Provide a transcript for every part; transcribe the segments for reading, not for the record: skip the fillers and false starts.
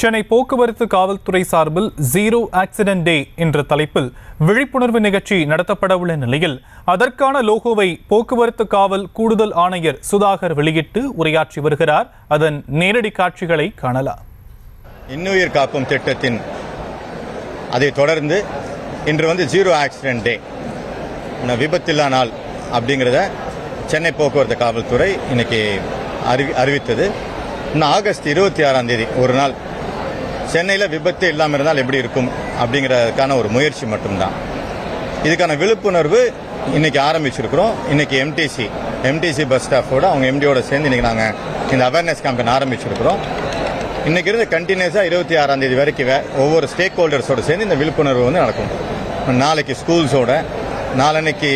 சென்னை போக்குவரத்து காவல்துறை சார்பில் ஜீரோ ஆக்சிடென்ட் டே என்ற தலைப்பில் விழிப்புணர்வு நிகழ்ச்சி நடத்தப்படவுள்ள நிலையில் அதற்கான லோகோவை போக்குவரத்து காவல் கூடுதல் ஆணையர் சுதாகர் வெளியிட்டு உரையாற்றி வருகிறார். அதன் நேரடி காட்சிகளை காணலாம். இன்னுயிர் காக்கும் திட்டத்தின் அதை தொடர்ந்து இன்று ஜீரோ ஆக்சிடென்ட் டே, விபத்தில்லா நாள் அப்படிங்கிறத சென்னை போக்குவரத்து காவல்துறை இன்னைக்கு அறிவித்தது. இன்னும் ஆகஸ்ட் 26ஆம் தேதி ஒரு நாள் சென்னையில் விபத்து இல்லாமல் இருந்தால் எப்படி இருக்கும் அப்படிங்கிறதுக்கான ஒரு முயற்சி மட்டும்தான். இதுக்கான விழிப்புணர்வு இன்னைக்கு ஆரம்பிச்சிருக்கிறோம். இன்னைக்கு எம்டிசி பஸ் ஸ்டாஃபோட அவங்க எம்டியோட சேர்ந்து இன்னைக்கு நாங்கள் இந்த அவேர்னஸ் கேம்பெயின் ஆரம்பிச்சிருக்கிறோம். இன்னைக்கு இருந்து கண்டினியூஸாக 26ஆம் தேதி வரைக்கும் ஒவ்வொரு ஸ்டேக் ஹோல்டர்ஸோட சேர்ந்து இந்த விழிப்புணர்வு நடக்கும். நாளைக்கு ஸ்கூல்ஸோட, நாளன்னைக்கு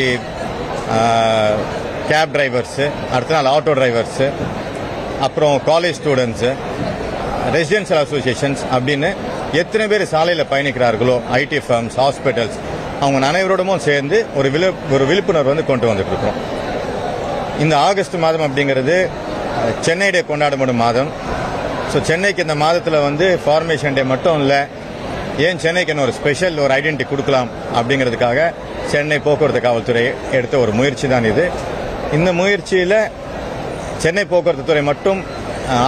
கேப் டிரைவர்ஸு, அடுத்த நாள் ஆட்டோ டிரைவர்ஸு, அப்புறம் காலேஜ் ஸ்டூடெண்ட்ஸு, ரெசிடென்ஷியல் அசோசியேஷன்ஸ் அப்படின்னு எத்தனை பேர் சாலையில் பயணிக்கிறார்களோ, ஐடி ஃபர்ம்ஸ், ஹாஸ்பிட்டல்ஸ், அவங்க அனைவரோடமும் சேர்ந்து ஒரு விழிப்புணர்வு கொண்டு வந்துட்டு இருக்கோம். இந்த ஆகஸ்ட் மாதம் அப்படிங்கிறது சென்னை டே கொண்டாடப்படும் மாதம். ஸோ சென்னைக்கு இந்த மாதத்தில் ஃபார்மேஷன் டே மட்டும் இல்லை, ஏன் சென்னைக்கு என்ன ஒரு ஸ்பெஷல் ஒரு ஐடென்டிட்டி கொடுக்கலாம் அப்படிங்கிறதுக்காக சென்னை போக்குவரத்து காவல்துறை எடுத்த ஒரு முயற்சி தான் இது. இந்த முயற்சியில் சென்னை போக்குவரத்து துறை மட்டும்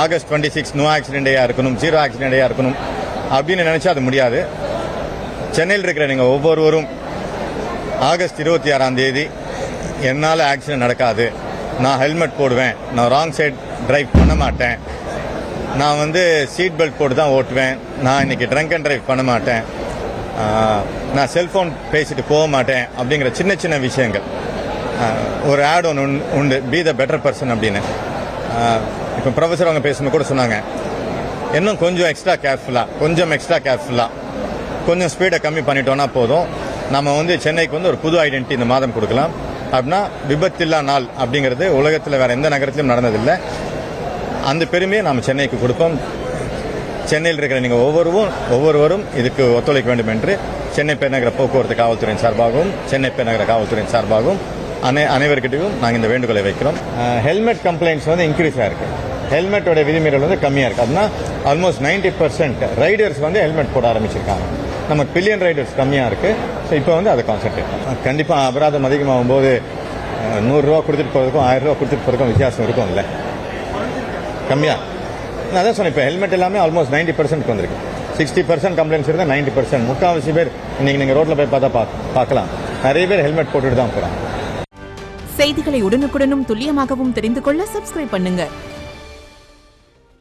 ஆகஸ்ட் 26 நோ ஆக்சிடென்ட் டேயா இருக்கணும், ஜீரோ ஆக்சிடென்ட் டேயா இருக்கணும் அப்படின்னு நினைச்சா அது முடியாது. சென்னையில் இருக்கிற நீங்கள் ஒவ்வொருவரும் ஆகஸ்ட் 26ஆம் தேதி என்னால் ஆக்சிடென்ட் நடக்காது, நான் ஹெல்மெட் போடுவேன், நான் ராங் சைட் டிரைவ் பண்ண மாட்டேன், நான் சீட் பெல்ட் போட்டு தான் ஓட்டுவேன், நான் இன்னைக்கு ட்ரங்க் அண்ட் டிரைவ் பண்ண மாட்டேன், நான் செல்போன் பேசிட்டு போக மாட்டேன் அப்படிங்கிற சின்ன சின்ன விஷயங்கள். ஒரு ஆட் ஒன்று உண்டு, பி த பெட்டர் பர்சன் அப்படின்னு. இப்போ ப்ரொஃபஸர் அவங்க பேசும்போது கூட சொன்னாங்க, இன்னும் கொஞ்சம் எக்ஸ்ட்ரா கேர்ஃபுல்லாக கொஞ்சம் ஸ்பீடை கம்மி பண்ணிட்டோன்னா போதும், நம்ம சென்னைக்கு ஒரு புது ஐடென்டிட்டி இந்த மாதம் கொடுக்கலாம். அப்படின்னா விபத்தில்லா நாள் அப்படிங்கிறது உலகத்தில் வேற எந்த நகரத்திலும் நடந்ததில்லை. அந்த பெருமையை நாம் சென்னைக்கு கொடுப்போம். சென்னையில் இருக்கிற நீங்கள் ஒவ்வொருவரும் இதுக்கு ஒத்துழைக்க வேண்டும் என்று சென்னை பெருநகர போக்குவரத்து காவல்துறையின் சார்பாகவும் சென்னை பெருநகர காவல்துறையின் சார்பாகவும் அனைவருக்கிட்டையும் நாங்கள் இந்த வேண்டுகோளை வைக்கிறோம். ஹெல்மெட் கம்ப்ளைண்ட்ஸ் இன்க்ரீஸ் ஆயிருக்கு, ஹெல்மெட்டோட விதிமீறல் கம்மியாக இருக்குது. அப்படின்னா ஆல்மோஸ்ட் 90% ரைடர்ஸ் ஹெல்மெட் போட ஆரம்பிச்சிருக்காங்க. நமக்கு பில்லியன் ரைடர்ஸ் கம்மியாக இருக்குது. ஸோ இப்போ அதை கான்சென்ட்ரேட் கண்டிப்பாக அபராதம் அதிகமாகும் போது 100 ரூபா கொடுத்துட்டு போகிறதுக்கும் 1000 ரூபா கொடுத்துட்டு போகிறதுக்கும் வித்தியாசம் இருக்கும் இல்லை, கம்மியாக. நான் அதான் சொன்னேன், இப்போ ஹெல்மெட் எல்லாமே ஆல்மோஸ்ட் 90% வந்திருக்கு. 60% கம்ப்ளைண்ட்ஸ் இருந்தால் 90%, முக்கால்வாசி பேர் இன்னைக்கு நீங்கள் ரோட்டில் போய் பார்த்தா பார்க்கலாம், நிறைய பேர் ஹெல்மெட் போட்டுட்டு தான் போகிறாங்க. செய்திகளை உடனுக்குடனும் துல்லியமாகவும் தெரிந்து கொள்ள சப்ஸ்கிரைப் பண்ணுங்க.